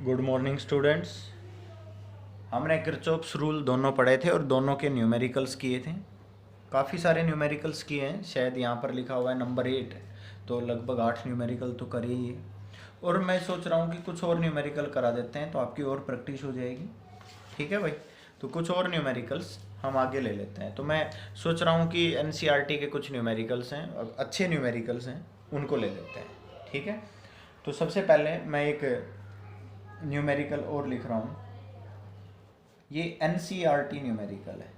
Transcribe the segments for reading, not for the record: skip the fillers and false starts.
Good morning students. हमने Kirchhoff's rule दोनों पढ़े थे और दोनों के न्यूमेरिकल्स किए थे। काफ़ी सारे न्यूमेरिकल्स किए हैं, शायद यहाँ पर लिखा हुआ है नंबर 8, तो लगभग 8 न्यूमेरिकल तो करे ही है। और मैं सोच रहा हूँ कि कुछ और न्यूमेरिकल करा देते हैं तो आपकी और प्रैक्टिस हो जाएगी। ठीक है भाई, तो कुछ और न्यूमेरिकल्स हम आगे ले लेते हैं। तो मैं सोच रहा हूँ कि एनसीईआरटी के कुछ न्यूमेरिकल्स हैं, अच्छे न्यूमेरिकल्स हैं, उनको ले लेते हैं। ठीक है, तो सबसे पहले मैं एक न्यूमेरिकल और लिख रहा हूँ। ये एनसीईआरटी न्यूमेरिकल है,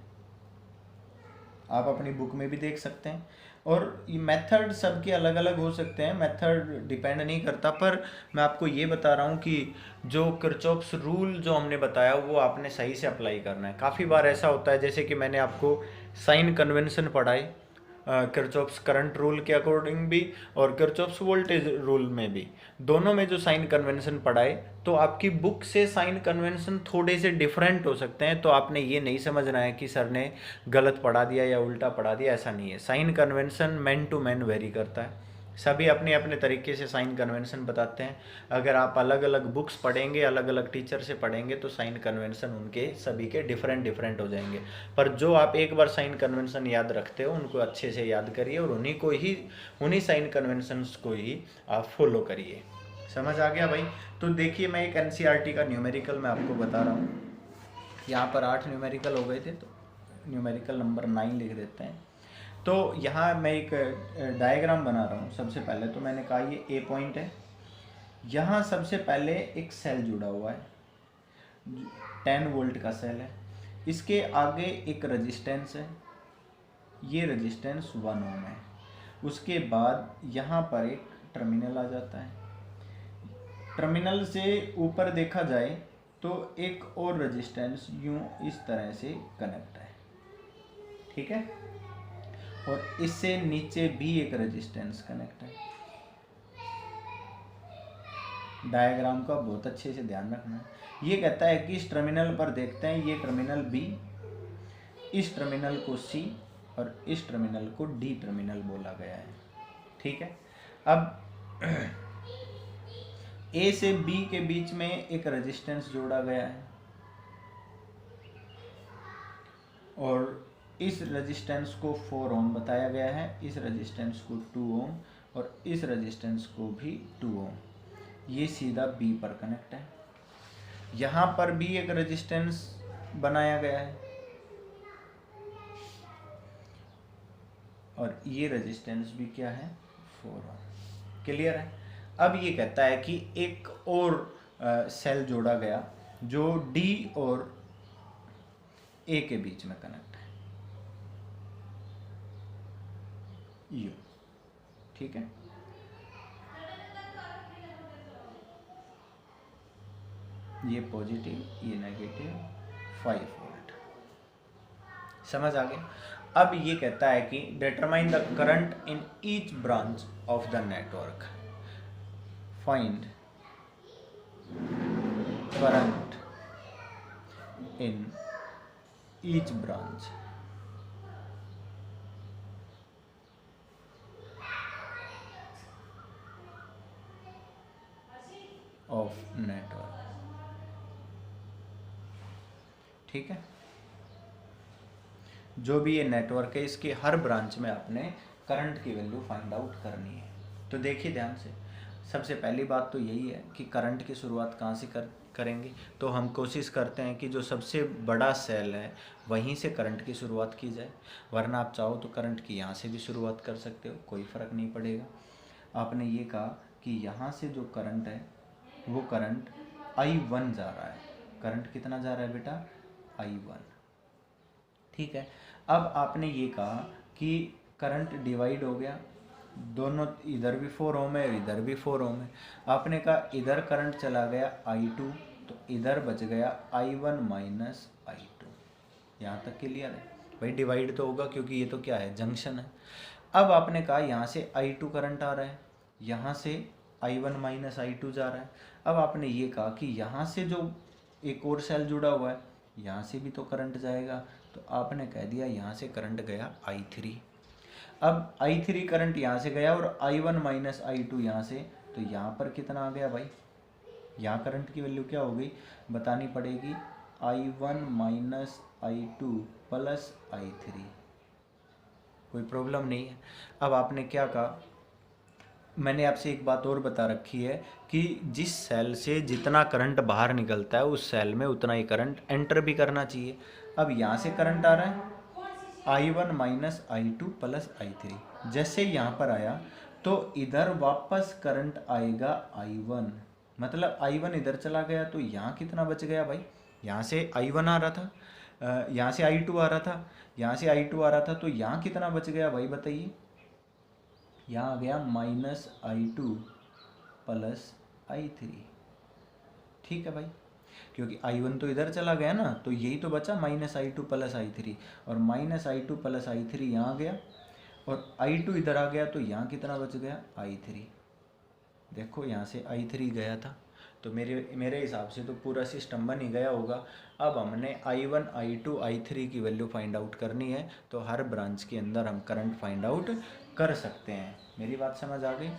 आप अपनी बुक में भी देख सकते हैं। और ये मेथड सबके अलग अलग हो सकते हैं, मेथड डिपेंड नहीं करता, पर मैं आपको ये बता रहा हूँ कि जो किरचॉफ्स रूल जो हमने बताया वो आपने सही से अप्लाई करना है। काफ़ी बार ऐसा होता है, जैसे कि मैंने आपको साइन कन्वेंशन पढ़ाई किरचॉफ्स करंट रूल के अकॉर्डिंग भी और किरचॉफ्स वोल्टेज रूल में भी, दोनों में जो साइन कन्वेंशन पढ़ाए, तो आपकी बुक से साइन कन्वेंशन थोड़े से डिफरेंट हो सकते हैं। तो आपने ये नहीं समझना है कि सर ने गलत पढ़ा दिया या उल्टा पढ़ा दिया, ऐसा नहीं है। Sign convention man to man vary करता है, सभी अपने अपने तरीके से साइन कन्वेंशन बताते हैं। अगर आप अलग अलग बुक्स पढ़ेंगे, अलग अलग टीचर से पढ़ेंगे, तो साइन कन्वेंशन उनके सभी के डिफरेंट डिफरेंट हो जाएंगे। पर जो आप एक बार साइन कन्वेंशन याद रखते हो उनको अच्छे से याद करिए और उन्हीं साइन कन्वेंशंस को ही आप फॉलो करिए। समझ आ गया भाई? तो देखिए, मैं एक एनसीईआरटी का न्यूमेरिकल मैं आपको बता रहा हूँ। यहाँ पर 8 न्यूमेरिकल हो गए थे, तो न्यूमेरिकल नंबर 9 लिख देते हैं। तो यहाँ मैं एक डायग्राम बना रहा हूँ। सबसे पहले तो मैंने कहा ये ए पॉइंट है, यहाँ सबसे पहले एक सेल जुड़ा हुआ है, 10 वोल्ट का सेल है। इसके आगे एक रेजिस्टेंस है, ये रेजिस्टेंस 1 ओम है। उसके बाद यहाँ पर एक टर्मिनल आ जाता है। टर्मिनल से ऊपर देखा जाए तो एक और रेजिस्टेंस यूं इस तरह से कनेक्ट है। ठीक है, और इससे नीचे भी एक रेजिस्टेंस कनेक्ट है। डायग्राम का बहुत अच्छे से ध्यान रखना है। ये कहता है कि इस टर्मिनल पर देखते हैं, ये टर्मिनल बी, इस टर्मिनल को सी और इस टर्मिनल को डी टर्मिनल बोला गया है। ठीक है, अब ए से बी के बीच में एक रेजिस्टेंस जोड़ा गया है और इस रेजिस्टेंस को 4 ओम बताया गया है, इस रेजिस्टेंस को 2 ओम और इस रेजिस्टेंस को भी 2 ओम। ये सीधा बी पर कनेक्ट है। यहाँ पर भी एक रेजिस्टेंस बनाया गया है और ये रेजिस्टेंस भी क्या है, 4 ओम। क्लियर है? अब ये कहता है कि एक और सेल जोड़ा गया जो डी और ए के बीच में कनेक्ट है, यू। ठीक है, ये पॉजिटिव, ये नेगेटिव, 5 वोल्ट। समझ आ गया? अब ये कहता है कि determine the current in each branch of the network, find current in each branch of network. ठीक है, जो भी ये नेटवर्क है इसके हर ब्रांच में आपने करंट की वैल्यू फाइंड आउट करनी है। तो देखिए ध्यान से, सबसे पहली बात तो यही है कि करंट की शुरुआत कहाँ से करेंगे। तो हम कोशिश करते हैं कि जो सबसे बड़ा सेल है वहीं से करंट की शुरुआत की जाए, वरना आप चाहो तो करंट की यहाँ से भी शुरुआत कर सकते हो, कोई फ़र्क नहीं पड़ेगा। आपने ये कहा कि यहाँ से जो करंट है वो करंट I1 जा रहा है। करंट कितना जा रहा है बेटा, I1। ठीक है, अब आपने ये कहा कि करंट डिवाइड हो गया, दोनों इधर भी 4 ओम है इधर भी 4 ओम है। आपने कहा इधर करंट चला गया I2, तो इधर बच गया I1 माइनस I2। यहाँ तक क्लियर है भाई? डिवाइड तो होगा क्योंकि ये तो क्या है, जंक्शन है। अब आपने कहा यहाँ से I2 करंट आ रहा है, यहाँ से I1 माइनस I2 जा रहा है। अब आपने ये कहा कि यहाँ से जो एक और सेल जुड़ा हुआ है यहाँ से भी तो करंट जाएगा, तो आपने कह दिया यहाँ से करंट गया I3। अब I3 करंट यहाँ से गया और I1 माइनस I2 यहाँ से, तो यहाँ पर कितना आ गया भाई, यहाँ करंट की वैल्यू क्या हो गई बतानी पड़ेगी, I1 minus I2 plus I3। कोई प्रॉब्लम नहीं है। अब आपने क्या कहा, मैंने आपसे एक बात और बता रखी है कि जिस सेल से जितना करंट बाहर निकलता है उस सेल में उतना ही करंट एंटर भी करना चाहिए। अब यहाँ से करंट आ रहा है I1 minus I2 plus I3, जैसे यहाँ पर आया तो इधर वापस करंट आएगा I1, मतलब I1 इधर चला गया तो यहाँ कितना बच गया भाई, यहाँ से I1 आ रहा था, यहाँ से I2 आ रहा था, यहाँ से I2 आ रहा था, तो यहाँ कितना बच गया भाई बताइए, यहाँ आ गया माइनस I2 प्लस I3। ठीक है भाई, क्योंकि I1 तो इधर चला गया ना, तो यही तो बचा माइनस I2 प्लस I3, और माइनस I2 प्लस I3 यहाँ आ गया और I2 इधर आ गया, तो यहाँ कितना बच गया I3। देखो यहाँ से I3 गया था, तो मेरे मेरे हिसाब से तो पूरा सिस्टम बन ही गया होगा। अब हमने I1 I2 I3 की वैल्यू फाइंड आउट करनी है, तो हर ब्रांच के अंदर हम करंट फाइंड आउट कर सकते हैं। मेरी बात समझ आ गई।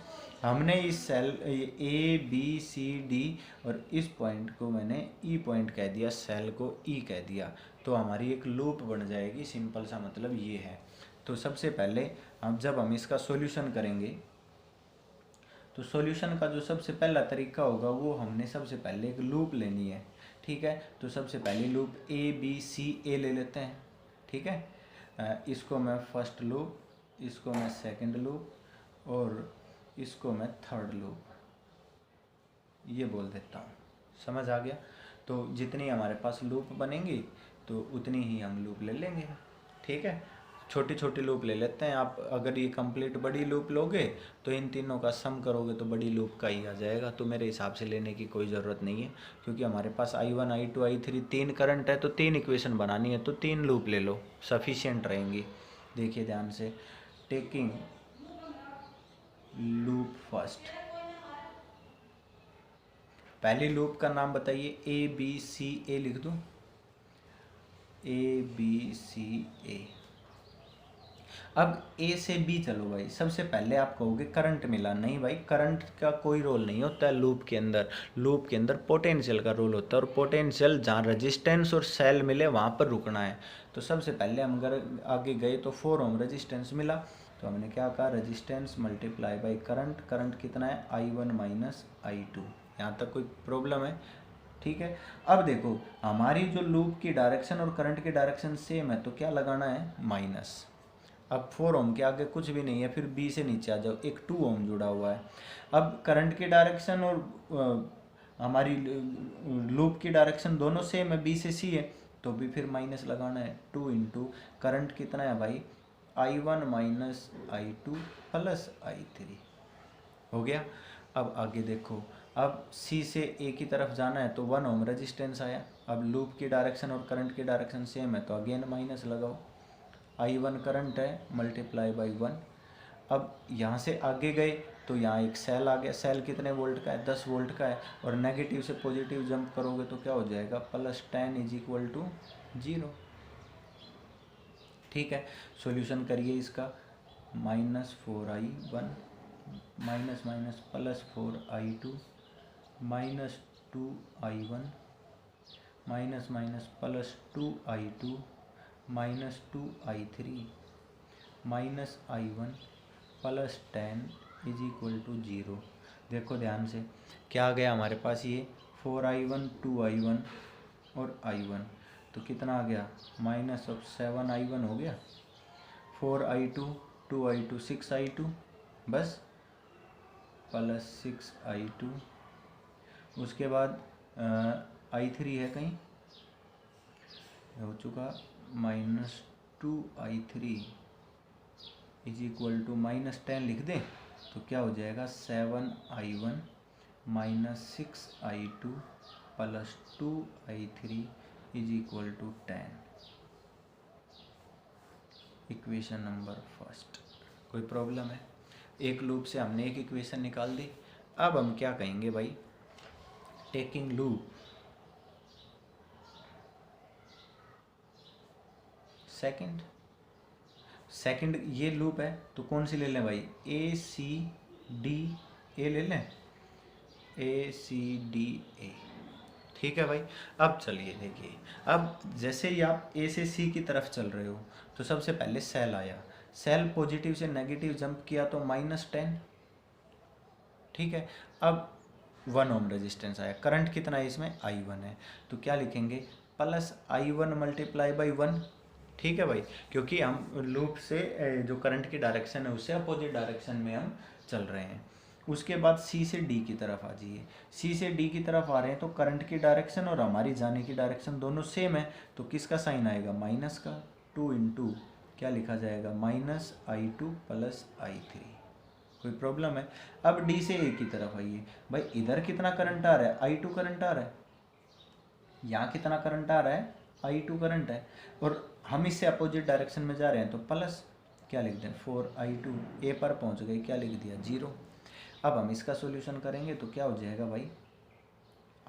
हमने इस cell A B C D और इस पॉइंट को मैंने E पॉइंट कह दिया, सेल को E कह दिया, तो हमारी एक लूप बन जाएगी। सिंपल सा मतलब ये है। तो सबसे पहले जब हम इसका सॉल्यूशन करेंगे, तो सॉल्यूशन का जो सबसे पहला तरीका होगा वो हमने सबसे पहले एक लूप लेनी है। ठीक है, तो सबसे पहले लूप ABCA ले लेते हैं। ठीक है, इसको मैं फर्स्ट लूप, इसको मैं सेकंड लूप और इसको मैं थर्ड लूप ये बोल देता हूँ। समझ आ गया। तो जितनी हमारे पास लूप बनेंगी तो उतनी ही हम लूप ले लेंगे। ठीक है, छोटी छोटी लूप ले लेते हैं। आप अगर ये कंप्लीट बड़ी लूप लोगे तो इन तीनों का सम करोगे तो बड़ी लूप का ही आ जाएगा। तो मेरे हिसाब से लेने की कोई ज़रूरत नहीं है, क्योंकि हमारे पास I1 I2 I3 तीन करंट है, तो तीन इक्वेशन बनानी है, तो तीन लूप ले लो, सफिशिएंट रहेंगी। देखिए ध्यान से, टेकिंग लूप फर्स्ट, पहली लूप का नाम बताइए, ABCA लिख दूँ, ABCA। अब A से B चलो भाई, सबसे पहले आप कहोगे करंट मिला, नहीं भाई, करंट का कोई रोल नहीं होता है लूप के अंदर। लूप के अंदर पोटेंशियल का रोल होता है, और पोटेंशियल जहाँ रेजिस्टेंस और सेल मिले वहाँ पर रुकना है। तो सबसे पहले हम अगर आगे गए तो 4 ओम रेजिस्टेंस मिला, तो हमने क्या कहा, resistance multiply by current. Current कितना है, I1 माइनस I2। यहाँ तक कोई प्रॉब्लम है? ठीक है। अब देखो हमारी जो लूप की डायरेक्शन और करंट की डायरेक्शन सेम है, तो क्या लगाना है, माइनस। अब 4 ओम के आगे कुछ भी नहीं है, फिर B से नीचे आ जाओ, एक 2 ओम जुड़ा हुआ है। अब करंट की डायरेक्शन और हमारी लूप की डायरेक्शन दोनों सेम है, B से C है, तो भी फिर माइनस लगाना है। 2 इंटू करंट कितना है भाई, I1 minus I2 plus I3 हो गया। अब आगे देखो, अब C से A की तरफ जाना है, तो 1 ओम रेजिस्टेंस आया। अब लूप की डायरेक्शन और करंट की डायरेक्शन सेम है, तो अगेन माइनस लगाओ। I1 करंट है, मल्टीप्लाई बाई 1। अब यहाँ से आगे गए तो यहाँ एक सेल आ गया। सेल कितने वोल्ट का है, 10 वोल्ट का है, और नेगेटिव से पॉजिटिव जंप करोगे तो क्या हो जाएगा, प्लस 10 इज इक्वल टू 0। ठीक है, सॉल्यूशन करिए इसका, -4I1 minus minus plus 4I2 minus 2I1 माइनस माइनस प्लस 2I2 minus 2I3 minus I1 plus 10 is equal to 0। देखो ध्यान से, क्या आ गया हमारे पास, ये 4I1 2I1 और I1, तो कितना आ गया, माइनस ऑफ 7I1 हो गया, 4I2 2I2 6I2 बस, प्लस 6I2। उसके बाद I3 है कहीं, हो चुका, -2I3 इज इक्वल टू -10 लिख दें, तो क्या हो जाएगा, 7I1 minus 6I2 plus 2I3 is equal to 10। Equation number first. कोई प्रॉब्लम है? एक लूप से हमने एक इक्वेशन निकाल दी। अब हम क्या कहेंगे भाई, टेकिंग लूप सेकंड। सेकंड ये लूप है, तो कौन सी ले लें भाई, ACD, A ले लें, ACDA। ठीक है भाई। अब चलिए देखिए, अब जैसे ही आप ए से सी की तरफ चल रहे हो तो सबसे पहले सेल आया, सेल पॉजिटिव से नेगेटिव जंप किया तो -10। ठीक है। अब 1 ओम रेजिस्टेंस आया, करंट कितना है इसमें, I1 है, तो क्या लिखेंगे, +I1 मल्टीप्लाई बाई 1। ठीक है भाई, क्योंकि हम लूप से जो करंट की डायरेक्शन है उससे अपोजिट डायरेक्शन में हम चल रहे हैं। उसके बाद सी से डी की तरफ आ जाइए, सी से डी की तरफ आ रहे हैं तो करंट की डायरेक्शन और हमारी जाने की डायरेक्शन दोनों सेम है, तो किसका साइन आएगा, माइनस का। 2 इंटू क्या लिखा जाएगा, -I2 + I3। कोई प्रॉब्लम है। अब डी से ए की तरफ आइए, भाई इधर कितना करंट आ रहा है, I2 करंट आ रहा है, यहाँ कितना करंट आ रहा है, I2 करंट है, और हम इससे अपोजिट डायरेक्शन में जा रहे हैं तो प्लस क्या लिख दें, 4I2। ए पर पहुँच गए, क्या लिख दिया, 0। अब हम इसका सॉल्यूशन करेंगे तो क्या हो जाएगा भाई,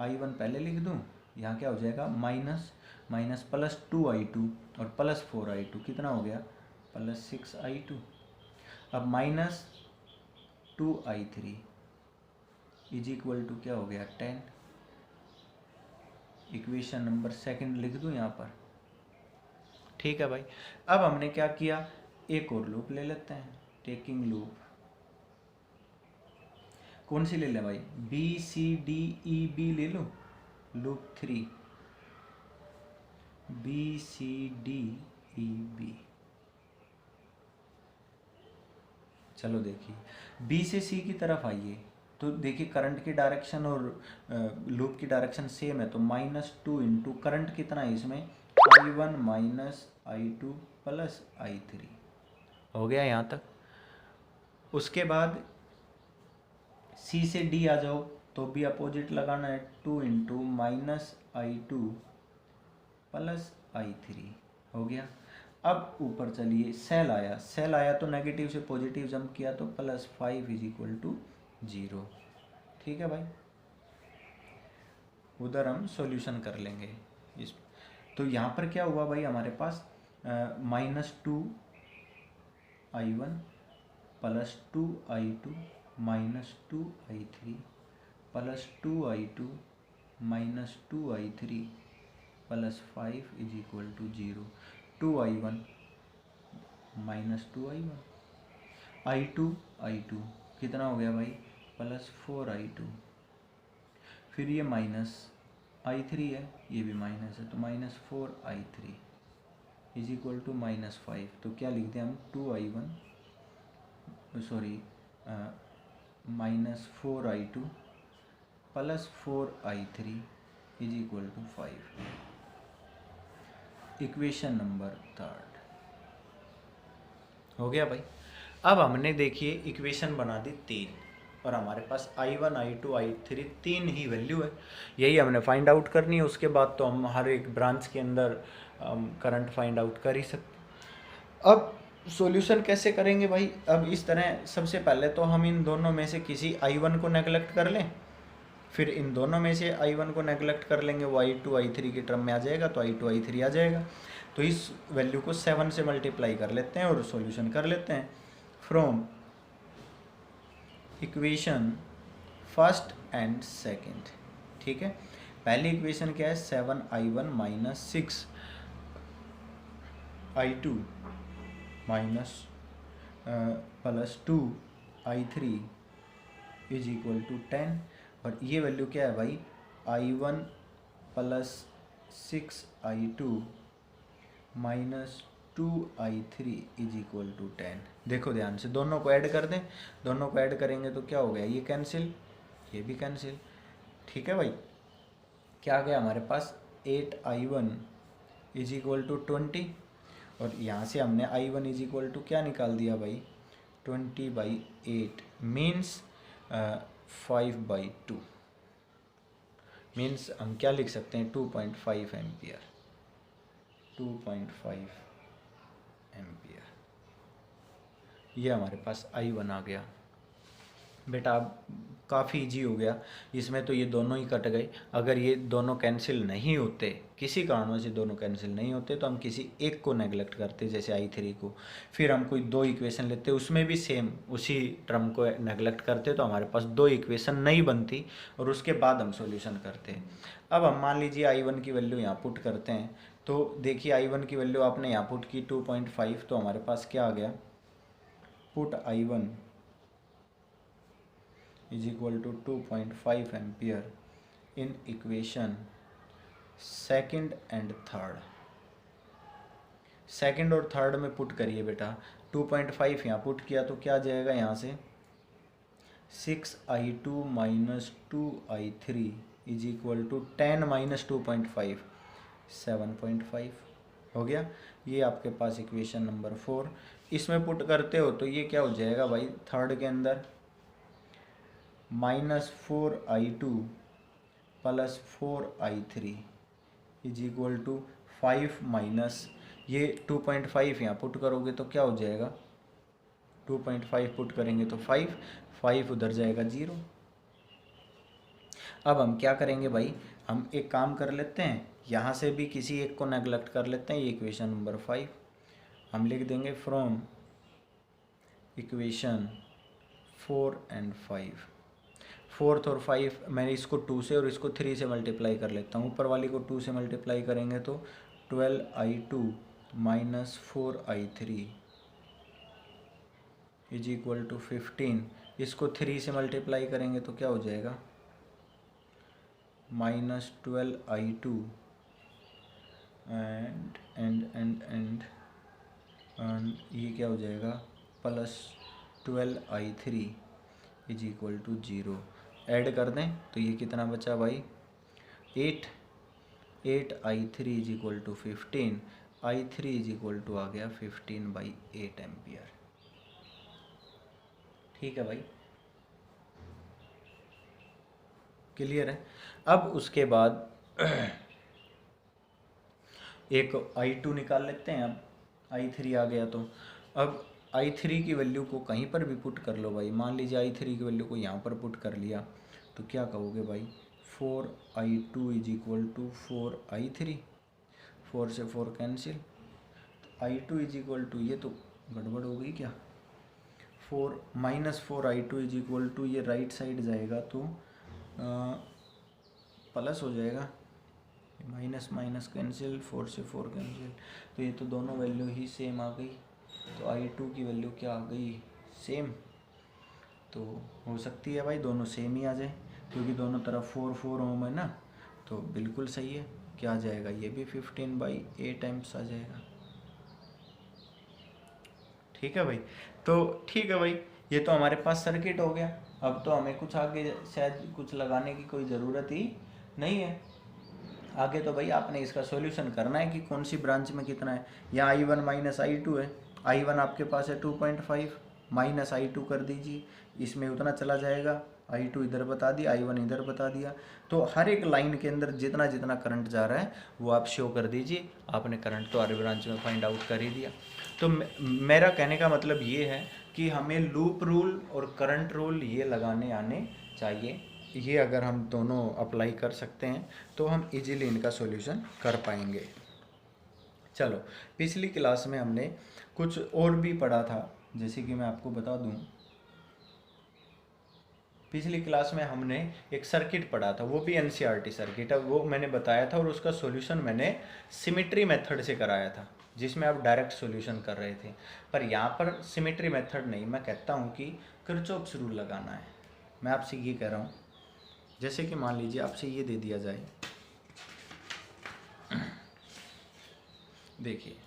I1 पहले लिख दूँ, यहाँ क्या हो जाएगा, माइनस +2I2 और +4I2 कितना हो गया, +6I2। अब -2I3 = क्या हो गया, 10। इक्वेशन नंबर 2 लिख दूं यहाँ पर। ठीक है भाई। अब हमने क्या किया, एक और लूप ले लेते हैं, टेकिंग लूप। कौन सी ले लें भाई, BCDEB ले लो, लूप 3 BCDEB। चलो देखिए, बी से सी की तरफ आइए तो देखिए करंट की डायरेक्शन और लूप की डायरेक्शन सेम है, तो -2 इंटू करंट कितना है इसमें, I1 -I2 + I3 हो गया यहाँ तक। उसके बाद सी से डी आ जाओ तो भी अपोजिट लगाना है, 2 इंटू -I2 + I3 हो गया। अब ऊपर चलिए, सेल आया, सेल आया तो नेगेटिव से पॉजिटिव जंप किया तो +5 = 0। ठीक है भाई, उधर हम सॉल्यूशन कर लेंगे इस। तो यहाँ पर क्या हुआ भाई, हमारे पास -2I1 +2I2 -2I3 +2I2 -2I3 +5 = 0। 2I1 -2I1, I2 कितना हो गया भाई, +4I2। फिर ये -I3 है, ये भी माइनस है, तो -4I3 = -5। तो क्या लिखते हैं हम, 2I1 sorry -4I2 +4I3 = 5। Equation number 3 हो गया भाई। अब हमने देखिए इक्वेशन बना दी 3, और हमारे पास I1 I2 I3 3 ही वैल्यू है, यही हमने फाइंड आउट करनी है। उसके बाद तो हम हर एक ब्रांच के अंदर करंट फाइंड आउट कर ही सकते। अब सॉल्यूशन कैसे करेंगे भाई, अब इस तरह, सबसे पहले तो हम इन दोनों में से किसी I1 को नेगलेक्ट कर लें, फिर इन दोनों में से I1 को नेगलेक्ट कर लेंगे, वो I2 I3 की टर्म में आ जाएगा, तो I2 I3 आ जाएगा। तो इस वैल्यू को 7 से मल्टीप्लाई कर लेते हैं और सॉल्यूशन कर लेते हैं। From equation first and second, ठीक है। पहली इक्वेशन क्या है, 7I1 - 6I2 +2I3 = 10। और ये वैल्यू क्या है भाई, I1 + 6I2 -2I3 = 10। देखो ध्यान से, दोनों को ऐड कर दें, दोनों को ऐड करेंगे तो क्या हो गया, ये कैंसिल, ये भी कैंसिल। ठीक है भाई, क्या आ गया हमारे पास, 8I1 = 20, और यहाँ से हमने I1 = क्या निकाल दिया भाई, 20/8 मीन्स 5/2, मीन्स हम क्या लिख सकते हैं, 2.5 एम्पियर, 2.5 एम्पियर। ये हमारे पास I1 आ गया। बेटा अब काफ़ी इजी हो गया, इसमें तो ये दोनों ही कट गए। अगर ये दोनों कैंसिल नहीं होते, किसी कारणों से दोनों कैंसिल नहीं होते, तो हम किसी एक को नेगलेक्ट करते, जैसे I3 को। फिर हम कोई दो इक्वेशन लेते, उसमें भी सेम उसी टर्म को नेगलेक्ट करते, तो हमारे पास दो इक्वेशन नहीं बनती, और उसके बाद हम सॉल्यूशन करते। अब हम मान लीजिए I1 की वैल्यू यहाँ पुट करते हैं, तो देखिए I1 की वैल्यू आपने यहाँ पुट की 2.5, तो हमारे पास क्या आ गया, put I1 is equal to 2.5 ampere in equation second and third. Second और थर्ड में पुट करिए बेटा, 2.5 यहाँ पुट किया तो क्या आ जाएगा यहाँ से, 6I2 minus 2I3 is equal to 10 minus 2.5, 7.5 हो गया। ये आपके पास इक्वेशन नंबर 4। इसमें पुट करते हो तो ये क्या हो जाएगा भाई, थर्ड के अंदर -4I2 plus 4I3 is equal to 5 minus, ये 2.5 यहाँ पुट करोगे तो क्या हो जाएगा, 2.5 पुट करेंगे तो 5 उधर जाएगा 0। अब हम क्या करेंगे भाई, हम एक काम कर लेते हैं, यहाँ से भी किसी एक को नेगलेक्ट कर लेते हैं। ये इक्वेशन नंबर 5 हम लिख देंगे फ्रॉम इक्वेशन 4 एंड 5। फोर्थ और 5 मैंने इसको 2 से और इसको 3 से मल्टीप्लाई कर लेता हूँ। ऊपर वाली को 2 से मल्टीप्लाई करेंगे तो 12I2 minus 4I3 is equal to 15। इसको 3 से मल्टीप्लाई करेंगे तो क्या हो जाएगा, -12I2 एंड ये क्या हो जाएगा, plus 12I3 is equal to 0। Add कर दें तो ये कितना बचा भाई, 8I3 is equal to 15, I3 is equal to आ गया 15/8 एम्पियर। ठीक है भाई, क्लियर है। अब उसके बाद एक I2 निकाल लेते हैं। अब I3 आ गया तो अब I3 की वैल्यू को कहीं पर भी पुट कर लो भाई। मान लीजिए I3 की वैल्यू को यहाँ पर पुट कर लिया तो क्या कहोगे भाई, 4I2 is equal to 4I3, 4 से 4 cancel, I2 is equal to, ये तो गड़बड़ हो गई क्या, 4 - 4I2 इज इक्वल टू, ये राइट साइड जाएगा तो प्लस हो जाएगा, माइनस माइनस कैंसिल, 4 से 4 कैंसिल, तो ये तो दोनों वैल्यू ही सेम आ गई। तो I2 की वैल्यू क्या आ गई, सेम। तो हो सकती है भाई दोनों सेम ही आ जाए, क्योंकि दोनों तरफ 4 ओम है ना, तो बिल्कुल सही है। क्या आ जाएगा, ये भी 15/8 एम्प्स आ जाएगा। ठीक है भाई, तो ठीक है भाई, ये तो हमारे पास सर्किट हो गया। अब तो हमें कुछ आगे शायद कुछ लगाने की कोई ज़रूरत ही नहीं है। आगे तो भाई आपने इसका सॉल्यूशन करना है कि कौन सी ब्रांच में कितना है। यहाँ I1 माइनस I2 है, I1 आपके पास है 2.5, माइनस I2 कर दीजिए, इसमें उतना चला जाएगा, I2 इधर बता दिया, I1 इधर बता दिया। तो हर एक लाइन के अंदर जितना जितना करंट जा रहा है वो आप शो कर दीजिए। आपने करंट तो हर ब्रांच में फाइंड आउट कर ही दिया। तो मेरा कहने का मतलब ये है कि हमें लूप रूल और करंट रूल ये लगाने आने चाहिए। ये अगर हम दोनों अप्लाई कर सकते हैं तो हम इजीली इनका सॉल्यूशन कर पाएंगे। चलो, पिछली क्लास में हमने कुछ और भी पढ़ा था, जैसे कि मैं आपको बता दूं, पिछली क्लास में हमने एक सर्किट पढ़ा था, वो भी एनसीईआरटी सर्किट है, वो मैंने बताया था और उसका सॉल्यूशन मैंने सिमेट्री मेथड से कराया था, जिसमें आप डायरेक्ट सॉल्यूशन कर रहे थे। पर यहाँ पर सिमेट्री मेथड नहीं, मैं कहता हूँ कि किरचॉफ्स रूल लगाना है। मैं आपसे ये कह रहा हूँ, जैसे कि मान लीजिए आपसे ये दे दिया जाए, देखिए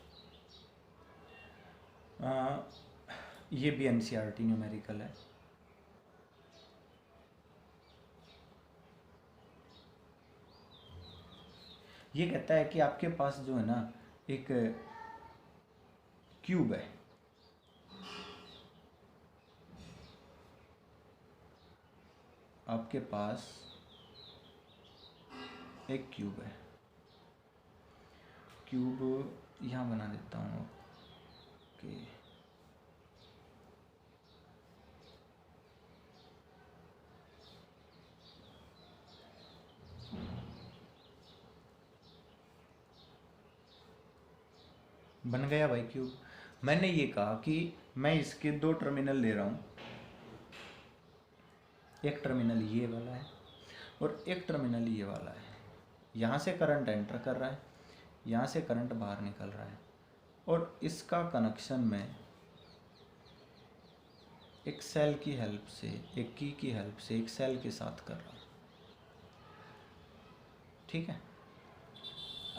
ये भी एनसीईआरटी न्यूमेरिकल है। ये कहता है कि आपके पास जो है ना एक क्यूब है, आपके पास एक क्यूब है, क्यूब यहाँ बना देता हूँ कि बन गया भाई क्यूब। मैंने ये कहा कि मैं इसके दो टर्मिनल ले रहा हूँ, एक टर्मिनल ये वाला है और एक टर्मिनल ये वाला है। यहाँ से करंट एंटर कर रहा है, यहाँ से करंट बाहर निकल रहा है, और इसका कनेक्शन मैं एक सेल की हेल्प से, एक की हेल्प से एक सेल के साथ कर रहा हूँ। ठीक है,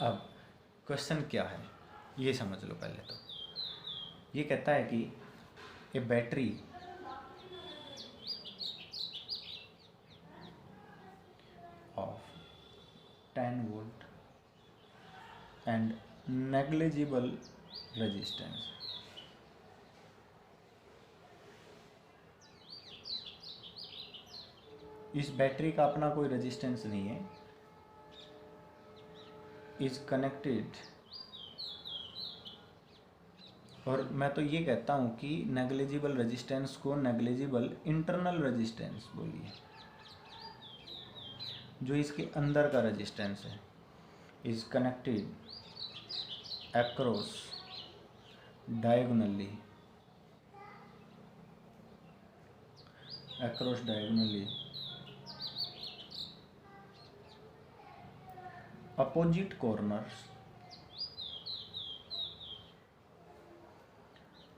अब क्वेश्चन क्या है ये समझ लो पहले। तो ये कहता है कि a battery of 10 volt and negligible resistance इस बैटरी का अपना कोई रेजिस्टेंस नहीं है, इज कनेक्टेड, और मैं तो ये कहता हूँ कि नेग्लिजिबल रेजिस्टेंस को नेग्लिजिबल इंटरनल रेजिस्टेंस बोलिए, जो इसके अंदर का रेजिस्टेंस है, is connected across diagonally opposite corners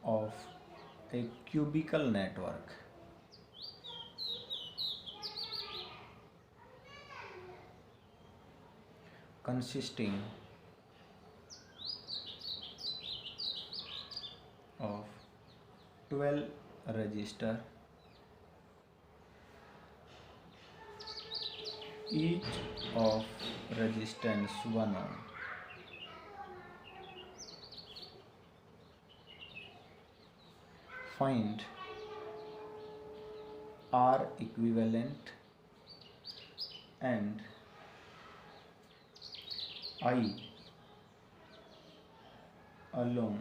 of a cubical network consisting of 12 resistors, each of resistance 1 ohm. Find R equivalent and I along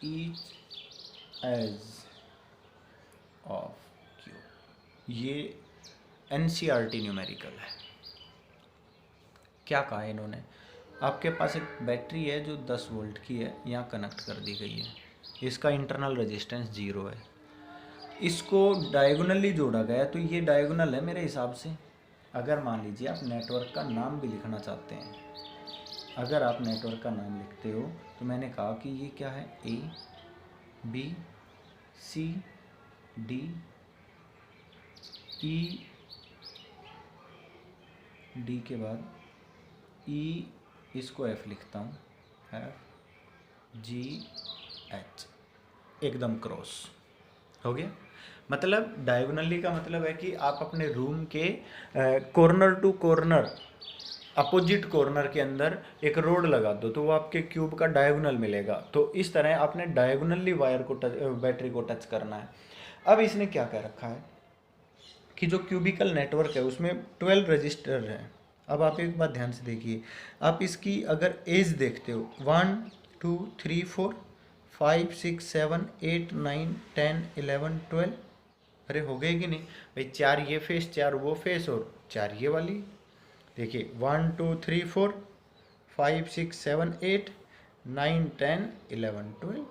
each edge of Q। ये NCERT numerical है। क्या कहा इन्होंने, आपके पास एक बैटरी है जो 10 वोल्ट की है, यहाँ कनेक्ट कर दी गई है, इसका इंटरनल रेजिस्टेंस 0 है, इसको डायगोनली जोड़ा गया, तो ये डायगोनल है मेरे हिसाब से। अगर मान लीजिए आप नेटवर्क का नाम भी लिखना चाहते हैं, अगर आप नेटवर्क का नाम लिखते हो तो मैंने कहा कि ये क्या है, A B C D E, D के बाद E, इसको F लिखता हूँ, F G H, एकदम क्रॉस हो गया। मतलब डायगोनली का मतलब है कि आप अपने रूम के corner to corner, opposite corner के अंदर एक रोड लगा दो तो वो आपके क्यूब का डायगोनल मिलेगा। तो इस तरह आपने डायगोनली वायर को बैटरी को टच करना है। अब इसने क्या कह रखा है कि जो क्यूबिकल नेटवर्क है उसमें 12 रजिस्टर हैं। अब आप एक बात ध्यान से देखिए, आप इसकी अगर एज देखते हो 1 2 3 4 5 6 7 8 9 10 11 12, अरे हो गए कि नहीं भाई, 4 ये फेस 4 वो फेस और 4 ये वाली। देखिए 1 2 3 4 5 6 7 8 9 10 11 12,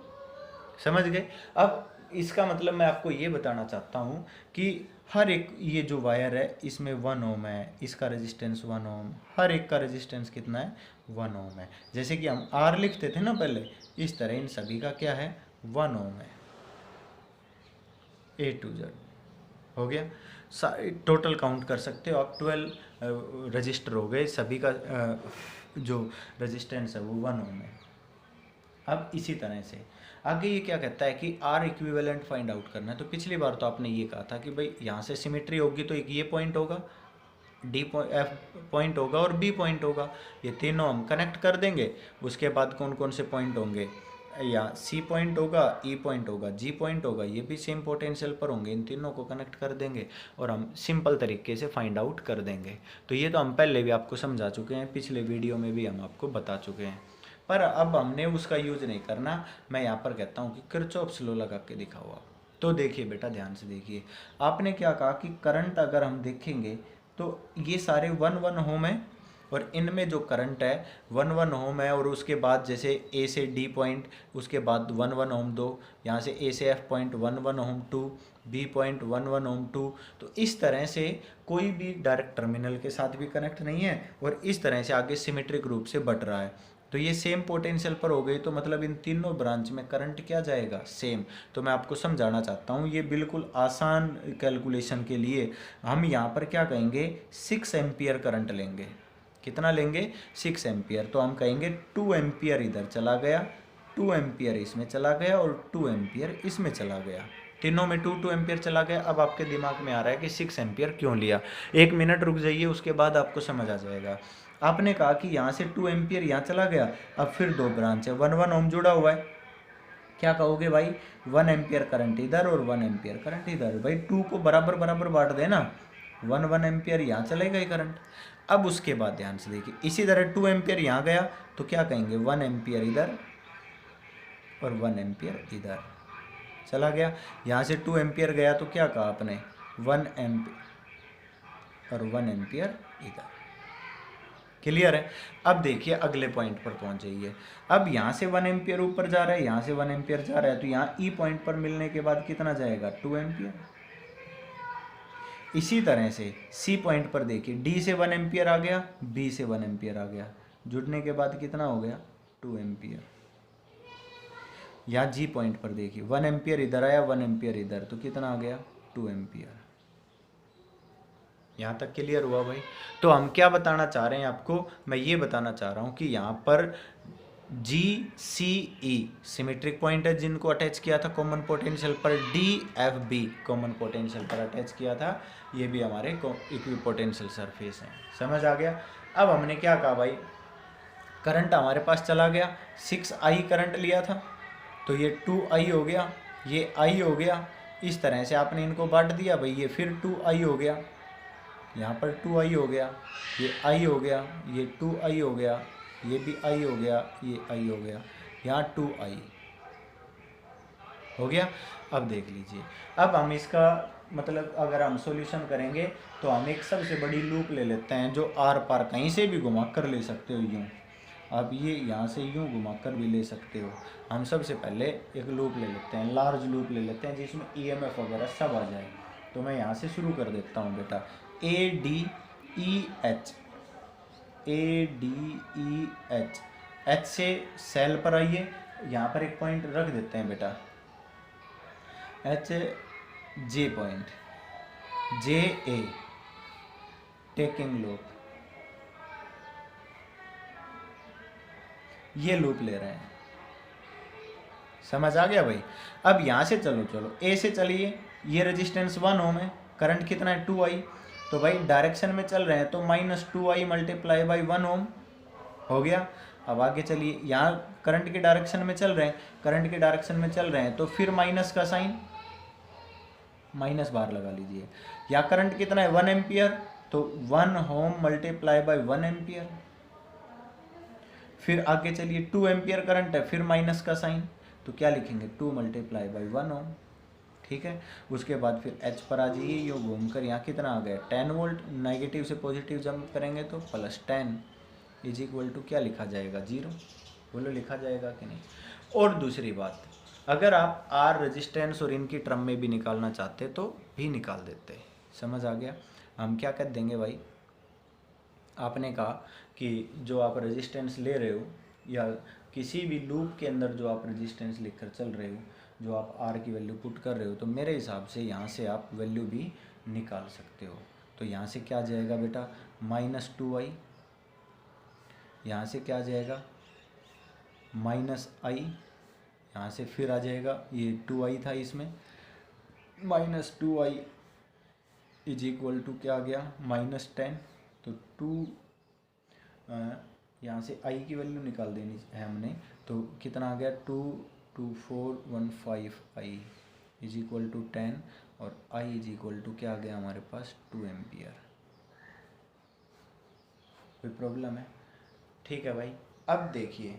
समझ गए। अब इसका मतलब मैं आपको ये बताना चाहता हूँ कि हर एक ये जो वायर है इसमें 1 ओम है, इसका रेजिस्टेंस 1 ओम, हर एक का रेजिस्टेंस कितना है, 1 ओम है। जैसे कि हम R लिखते थे ना पहले, इस तरह इन सभी का क्या है, 1 ओम है, A to Z हो गया। टोटल काउंट कर सकते हो आप, 12 रजिस्टर हो गए, सभी का जो रेजिस्टेंस है वो 1 ओम है। अब इसी तरह से आगे ये क्या कहता है कि आर इक्विवेलेंट फाइंड आउट करना है। तो पिछली बार तो आपने ये कहा था कि भाई यहाँ से सिमेट्री होगी तो एक ये पॉइंट होगा, डी एफ पॉइंट होगा और बी पॉइंट होगा, ये तीनों हम कनेक्ट कर देंगे। उसके बाद कौन कौन से पॉइंट होंगे, या सी पॉइंट होगा, ई पॉइंट होगा, जी पॉइंट होगा, ये भी सेम पोटेंशियल पर होंगे, इन तीनों को कनेक्ट कर देंगे और हम सिंपल तरीके से फाइंड आउट कर देंगे। तो ये तो हम पहले भी आपको समझा चुके हैं, पिछले वीडियो में भी हम आपको बता चुके हैं, पर अब हमने उसका यूज नहीं करना। मैं यहाँ पर कहता हूँ कि किरचॉफ्स लॉ लगा के दिखाओ आप। तो देखिए बेटा ध्यान से देखिए, आपने क्या कहा कि करंट अगर हम देखेंगे तो ये सारे 1 1 ओम है और इनमें जो करंट है 1 ओम है, और उसके बाद जैसे ए से डी पॉइंट, उसके बाद 1 ओम दो, यहाँ से ए से F point 1 ohm too, B point 1 ohm too. तो इस तरह से कोई भी डायरेक्ट टर्मिनल के साथ भी कनेक्ट नहीं है, और इस तरह से आगे सिमेट्रिक रूप से बढ़ रहा है। तो ये सेम पोटेंशियल पर हो गई, तो मतलब इन तीनों ब्रांच में करंट क्या जाएगा, सेम। तो मैं आपको समझाना चाहता हूँ, ये बिल्कुल आसान कैलकुलेशन के लिए हम यहाँ पर क्या कहेंगे, 6 एम्पियर करंट लेंगे। कितना लेंगे, 6 एम्पियर। तो हम कहेंगे 2 एम्पियर इधर चला गया, 2 एम्पियर इसमें चला गया, और 2 एम्पियर इसमें चला गया। तीनों में 2 एम्पियर चला गया। अब आपके दिमाग में आ रहा है कि 6 एम्पियर क्यों लिया। 1 मिनट रुक जाइए, उसके बाद आपको समझ आ जाएगा। आपने कहा कि यहाँ से 2 एम्पियर यहाँ चला गया, अब फिर दो ब्रांच है, 1 ओम जुड़ा हुआ है। क्या कहोगे भाई, 1 एम्पियर करंट इधर और 1 एम्पियर करंट इधर। भाई 2 को बराबर बराबर बांट देना, 1 एम्पियर यहाँ चलेगा ही करंट। अब उसके बाद ध्यान से देखिए, इसी तरह 2 एम्पियर यहाँ गया, तो क्या कहेंगे, 1 एम्पियर इधर और 1 एम्पियर इधर चला गया। यहाँ से 2 एम्पियर गया, तो क्या कहा आपने, 1 एम्पियर और 1 एम्पियर इधर। क्लियर है। अब देखिए अगले पॉइंट पर पहुंच जाइए। अब यहाँ से 1 एम्पियर ऊपर जा रहा है, यहाँ से 1 एम्पियर जा रहा है, तो यहाँ ई पॉइंट पर मिलने के बाद कितना जाएगा, 2 एम्पियर। इसी तरह से सी पॉइंट पर देखिए, डी से 1 एम्पियर आ गया, बी से 1 एम्पियर आ गया, जुड़ने के बाद कितना हो गया, 2 एम्पियर। यहाँ जी पॉइंट पर देखिए, 1 एम्पियर इधर आया, 1 एम्पियर इधर, तो कितना आ गया, 2 एम्पियर। यहाँ तक क्लियर हुआ भाई। तो हम क्या बताना चाह रहे हैं आपको, मैं ये बताना चाह रहा हूँ कि यहाँ पर जी सी ई सिमेट्रिक पॉइंट है जिनको अटैच किया था कॉमन पोटेंशियल पर, D F B common potential पर अटैच किया था, ये भी हमारे इक्विपोटेंशियल सरफेस हैं। समझ आ गया। अब हमने क्या कहा भाई, करंट हमारे पास चला गया, 6I करंट लिया था, तो ये 2I हो गया, ये I हो गया। इस तरह से आपने इनको बांट दिया भाई, ये फिर 2I हो गया, यहाँ पर 2I हो गया, ये I हो गया, ये 2I हो गया, ये भी I हो गया, ये I हो गया, यहाँ 2I हो गया। अब देख लीजिए, अब हम इसका मतलब अगर हम सॉल्यूशन करेंगे तो हम एक सबसे बड़ी लूप ले लेते हैं, जो आर पार कहीं से भी घुमा कर ले सकते हो यूँ। आप ये यहाँ से यूँ घुमा कर भी ले सकते हो। हम सबसे पहले एक लूप ले लेते हैं, लार्ज लूप ले लेते हैं जिसमें EMF वगैरह सब आ जाए। तो मैं यहाँ से शुरू कर देता हूँ बेटा, ADEH, ADEH, H से सेल पर आइए, यहाँ पर एक पॉइंट रख देते हैं बेटा, H J point, JA taking loop, ये लूप ले रहे हैं। समझ आ गया भाई। अब यहाँ से चलो A से चलिए, ये रेजिस्टेंस 1 ओम है, करंट कितना है, 2I। तो भाई डायरेक्शन में चल रहे हैं, तो -2I मल्टीप्लाई बाई 1 ओम हो गया। अब आगे चलिए, यहाँ करंट के डायरेक्शन में चल रहे हैं, करंट के डायरेक्शन में चल रहे हैं, तो फिर माइनस का साइन, माइनस बार लगा लीजिए। यहाँ करंट कितना है, 1 एम्पियर, तो 1 ओम मल्टीप्लाई बाई 1 एम्पियर। फिर आगे चलिए, 2 एम्पियर करंट है, फिर माइनस का साइन, तो क्या लिखेंगे, 2 मल्टीप्लाई बाई 1 ओम। ठीक है। उसके बाद फिर H पर आ जाइए, यो घूमकर यहाँ कितना आ गया, 10 वोल्ट। नेगेटिव से पॉजिटिव जंप करेंगे तो +10 इज इक्वल टू क्या लिखा जाएगा, 0। बोलो लिखा जाएगा कि नहीं। और दूसरी बात, अगर आप R रेजिस्टेंस और इनकी टर्म में भी निकालना चाहते तो भी निकाल देते। समझ आ गया। हम क्या कर देंगे भाई, आपने कहा कि जो आप रेजिस्टेंस ले रहे हो या किसी भी लूप के अंदर जो आप रेजिस्टेंस लेकर चल रहे हो, जो आप R की वैल्यू पुट कर रहे हो, तो मेरे हिसाब से यहाँ से आप वैल्यू भी निकाल सकते हो। तो यहाँ से क्या आ जाएगा बेटा, -2I, यहाँ से क्या आ जाएगा, -I, यहाँ से फिर आ जाएगा, ये 2I था इसमें, -2I इज इक्वल टू क्या आ गया, -10। तो 2 यहाँ से I की वैल्यू निकाल देनी है हमने, तो कितना आ गया, 22415I इज इक्वल टू 10, और I इज इक्वल टू क्या आ गया हमारे पास, 2 एम्पियर। कोई प्रॉब्लम है। ठीक है भाई। अब देखिए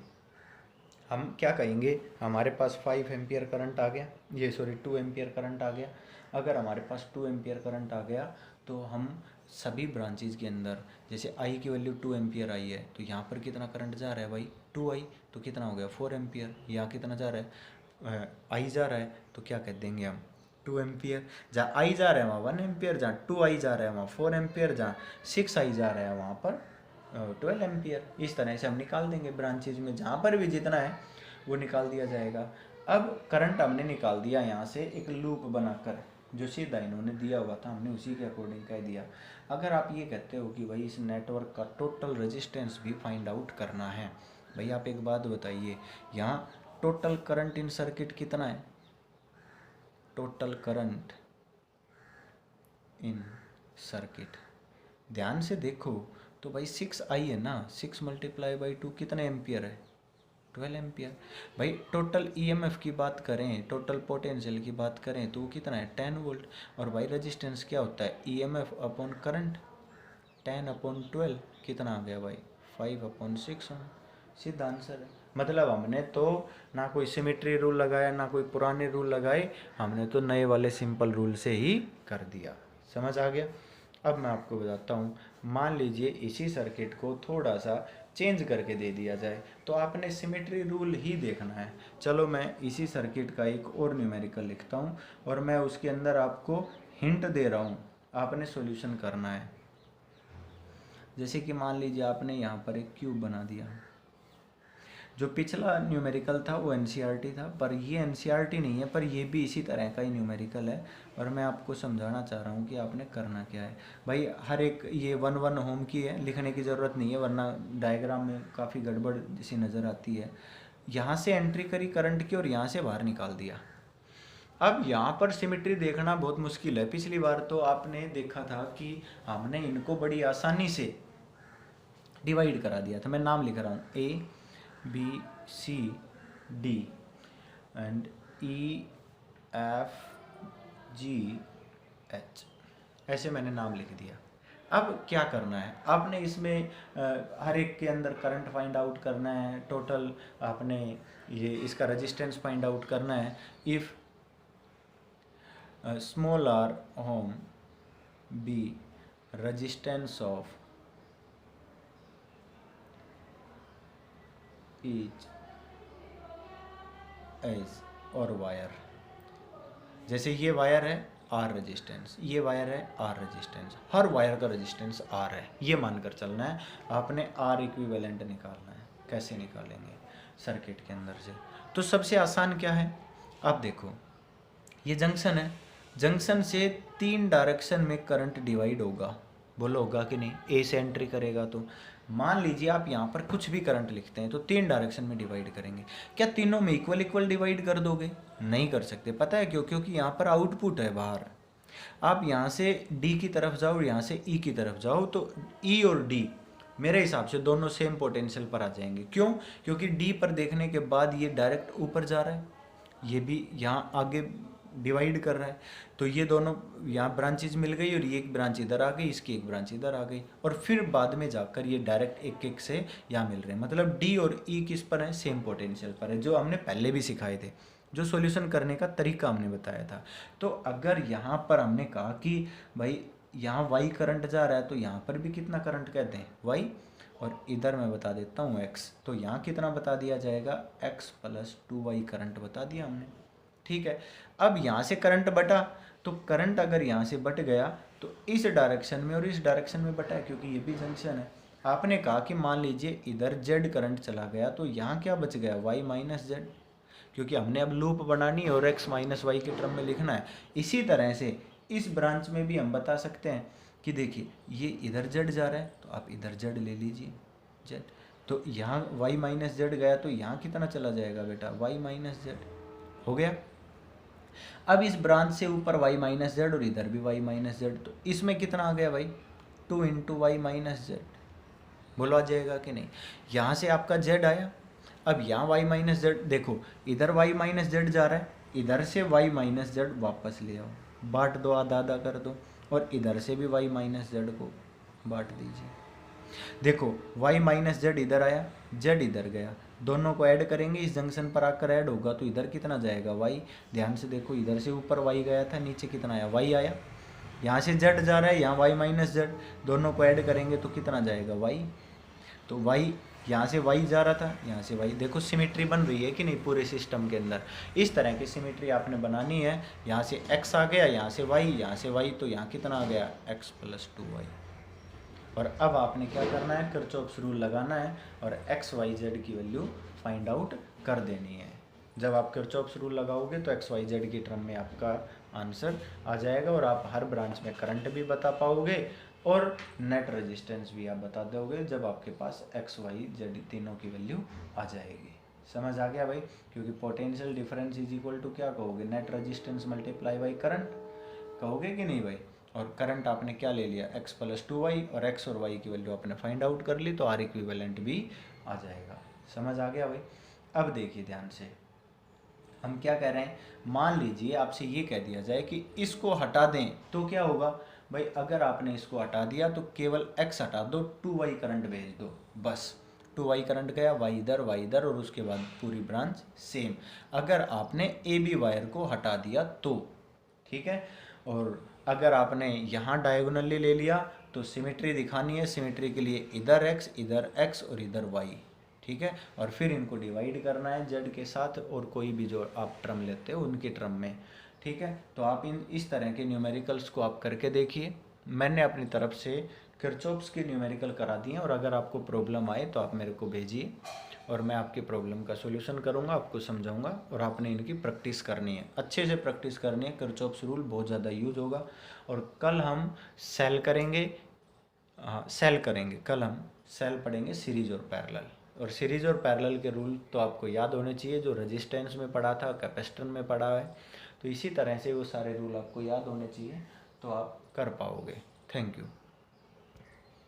हम क्या कहेंगे, हमारे पास 5 एम्पियर करंट आ गया, ये सॉरी 2 एम्पियर करंट आ गया। अगर हमारे पास 2 एम्पियर करंट आ गया तो हम सभी ब्रांचेज के अंदर जैसे आई की वैल्यू 2 एम्पियर आई है तो यहाँ पर कितना करंट जा रहा है भाई 2 आई, तो कितना हो गया 4 एम्पियर। यहाँ कितना जा रहा है आई जा रहा है तो क्या कह देंगे हम 2 एम्पियर। जहाँ आई जा रहा है वहाँ 1 एम्पियर, जहाँ 2 आई जा रहा है वहाँ 4 एम्पियर, जहाँ 6 आई जा रहा है वहाँ पर 12 एम्पियर। इस तरह से हम निकाल देंगे ब्रांचेज में जहाँ पर भी जितना है वो निकाल दिया जाएगा। अब करंट हमने निकाल दिया यहाँ से एक लूप बनाकर, जो सीधा इन्होंने दिया हुआ था हमने उसी के अकॉर्डिंग कह दिया। अगर आप ये कहते हो कि भाई इस नेटवर्क का टोटल रेजिस्टेंस भी फाइंड आउट करना है, भाई आप एक बात बताइए, यहाँ टोटल करंट इन सर्किट कितना है? टोटल करंट इन सर्किट ध्यान से देखो तो भाई 6 आई है ना, 6 मल्टीप्लाई बाई 2 कितने एम्पियर है? 12 एम्पियर। भाई टोटल ईएमएफ की बात करें, टोटल पोटेंशियल की बात करें तो वो कितना है 10 वोल्ट। और भाई रेजिस्टेंस क्या होता है? ईएमएफ अपॉन करंट, 10 अपॉन 12 कितना आ गया भाई 5 अपॉन 6 ओम। सीधा आंसर है। मतलब हमने तो ना कोई सिमेट्री रूल लगाया ना कोई पुराने रूल लगाए, हमने तो नए वाले सिंपल रूल से ही कर दिया। समझ आ गया? अब मैं आपको बताता हूँ, मान लीजिए इसी सर्किट को थोड़ा सा चेंज करके दे दिया जाए तो आपने सिमेट्री रूल ही देखना है। चलो मैं इसी सर्किट का एक और न्यूमेरिकल लिखता हूँ और मैं उसके अंदर आपको हिंट दे रहा हूँ, आपने सॉल्यूशन करना है। जैसे कि मान लीजिए आपने यहाँ पर एक क्यूब बना दिया। जो पिछला न्यूमेरिकल था वो एनसीईआरटी था, पर ये एनसीईआरटी नहीं है, पर ये भी इसी तरह का ही न्यूमेरिकल है। और मैं आपको समझाना चाह रहा हूँ कि आपने करना क्या है। भाई हर एक ये 1 ओम की है, लिखने की ज़रूरत नहीं है वरना डायग्राम में काफ़ी गड़बड़ सी नज़र आती है। यहाँ से एंट्री करी करंट की और यहाँ से बाहर निकाल दिया। अब यहाँ पर सिमेट्री देखना बहुत मुश्किल है। पिछली बार तो आपने देखा था कि हमने इनको बड़ी आसानी से डिवाइड करा दिया था। मैं नाम लिख रहा हूँ A B C D and E F G H, ऐसे मैंने नाम लिख दिया। अब क्या करना है आपने इसमें हर एक के अंदर करंट फाइंड आउट करना है, टोटल आपने ये इसका रेजिस्टेंस फाइंड आउट करना है। If small R ohm be resistance of each edge और वायर, जैसे ये वायर है आर रेजिस्टेंस, ये वायर है आर रेजिस्टेंस, हर वायर का रेजिस्टेंस आर है, ये मानकर चलना है। आपने आर इक्विवेलेंट निकालना है। कैसे निकालेंगे? सर्किट के अंदर से तो सबसे आसान क्या है? आप देखो ये जंक्शन है, जंक्शन से 3 डायरेक्शन में करंट डिवाइड होगा। बोलो होगा कि नहीं? ए से एंट्री करेगा तो मान लीजिए आप यहाँ पर कुछ भी करंट लिखते हैं तो 3 डायरेक्शन में डिवाइड करेंगे। क्या तीनों में इक्वल इक्वल डिवाइड कर दोगे? नहीं कर सकते। पता है क्यों? क्योंकि यहाँ पर आउटपुट है बाहर। आप यहाँ से डी की तरफ जाओ, यहाँ से ई की तरफ जाओ तो ई और डी मेरे हिसाब से दोनों सेम पोटेंशियल पर आ जाएंगे। क्यों? क्योंकि डी पर देखने के बाद ये डायरेक्ट ऊपर जा रहा है, ये भी यहाँ आगे डिवाइड कर रहा है, तो ये दोनों यहाँ ब्रांचेज मिल गई और ये एक ब्रांच इधर आ गई, इसकी एक ब्रांच इधर आ गई, और फिर बाद में जाकर ये डायरेक्ट एक एक से यहाँ मिल रहे हैं। मतलब डी और ई किस पर है? सेम पोटेंशियल पर है, जो हमने पहले भी सिखाए थे, जो सॉल्यूशन करने का तरीका हमने बताया था। तो अगर यहाँ पर हमने कहा कि भाई यहाँ वाई करंट जा रहा है तो यहाँ पर भी कितना करंट कहते हैं? वाई, और इधर मैं बता देता हूँ एक्स, तो यहाँ कितना बता दिया जाएगा? एक्स प्लस 2y करंट बता दिया हमने। ठीक है। अब यहाँ से करंट बटा, तो करंट अगर यहाँ से बट गया तो इस डायरेक्शन में और इस डायरेक्शन में बटा है, क्योंकि ये भी जंक्शन है। आपने कहा कि मान लीजिए इधर जेड करंट चला गया तो यहाँ क्या बच गया? वाई माइनस जेड, क्योंकि हमने अब लूप बनानी है और एक्स माइनस वाई के टर्म में लिखना है। इसी तरह से इस ब्रांच में भी हम बता सकते हैं कि देखिए ये इधर जेड जा रहा है तो आप इधर जेड ले लीजिए, जेड, तो यहाँ वाई माइनस जेड गया तो यहाँ कितना चला जाएगा बेटा? वाई माइनस जेड हो गया। अब इस ब्रांच से ऊपर y माइनस जेड और इधर भी y माइनस जेड, तो इसमें कितना आ गया भाई? 2 इंटू वाई माइनस जेड। बोलो आ जाएगा कि नहीं? यहाँ से आपका z आया, अब यहाँ y माइनस जेड, देखो इधर y माइनस जेड जा रहा है, इधर से y माइनस जेड वापस ले आओ, बांट दो, आधा आधा कर दो, और इधर से भी y माइनस जेड को बांट दीजिए। देखो y माइनस जेड इधर आया, z इधर गया, दोनों को ऐड करेंगे, इस जंक्शन पर आकर ऐड होगा तो इधर कितना जाएगा? y। ध्यान से देखो इधर से ऊपर y गया था, नीचे कितना आया? y आया। यहाँ से जेड जा रहा है, यहाँ वाई माइनस जेड, दोनों को ऐड करेंगे तो कितना जाएगा वाई। तो वाई यहाँ से वाई जा रहा था, यहाँ से वाई। देखो सिमेट्री बन रही है कि नहीं पूरे सिस्टम के अंदर। इस तरह की सिमेट्री आपने बनानी है। यहाँ से एक्स आ गया, यहाँ से वाई, यहाँ से वाई, तो यहाँ कितना आ गया एक्स प्लस 2y। और अब आपने क्या करना है, किरचॉफ्स रूल लगाना है और एक्स वाई जेड की वैल्यू फाइंड आउट कर देनी है। जब आप किरचॉफ्स रूल लगाओगे तो एक्स वाई जेड की टर्म में आपका आंसर आ जाएगा और आप हर ब्रांच में करंट भी बता पाओगे और नेट रेजिस्टेंस भी आप बता दोगे जब आपके पास एक्स वाई जेड तीनों की वैल्यू आ जाएगी। समझ आ गया भाई। क्योंकि potential difference is equal to क्या कहोगे, net resistance multiply by current कहोगे कि नहीं भाई। और करंट आपने क्या ले लिया एक्स प्लस 2y और एक्स और वाई की वैल्यू आपने फाइंड आउट कर ली तो आर इक्विवेलेंट भी आ जाएगा। समझ आ गया भाई। अब देखिए ध्यान से, हम क्या कह रहे हैं, मान लीजिए आपसे ये कह दिया जाए कि इसको हटा दें तो क्या होगा भाई। अगर आपने इसको हटा दिया तो केवल x हटा दो, 2y करंट भेज दो, बस 2y करंट गया, y इधर और उसके बाद पूरी ब्रांच सेम। अगर आपने ए बी वायर को हटा दिया तो ठीक है। और अगर आपने यहाँ डायगोनली ले लिया तो सिमेट्री दिखानी है, सिमेट्री के लिए इधर x और इधर y, ठीक है। और फिर इनको डिवाइड करना है जेड के साथ और कोई भी जो आप टर्म लेते हो उनके टर्म में, ठीक है। तो आप इस तरह के न्यूमेरिकल्स को आप करके देखिए। मैंने अपनी तरफ से किरचॉफ्स के न्यूमेरिकल करा दिए और अगर आपको प्रॉब्लम आए तो आप मेरे को भेजिए और मैं आपकी प्रॉब्लम का सॉल्यूशन करूंगा, आपको समझाऊंगा। और आपने इनकी प्रैक्टिस करनी है, अच्छे से प्रैक्टिस करनी है। किरचॉफ्स रूल बहुत ज़्यादा यूज होगा। और कल हम सेल करेंगे, कल हम सेल पढ़ेंगे सीरीज और पैरेलल। और सीरीज और पैरेलल के रूल तो आपको याद होने चाहिए, जो रेजिस्टेंस में पढ़ा था, कैपेसिटर में पढ़ा है। तो इसी तरह से वो सारे रूल आपको याद होने चाहिए तो आप कर पाओगे। Thank you.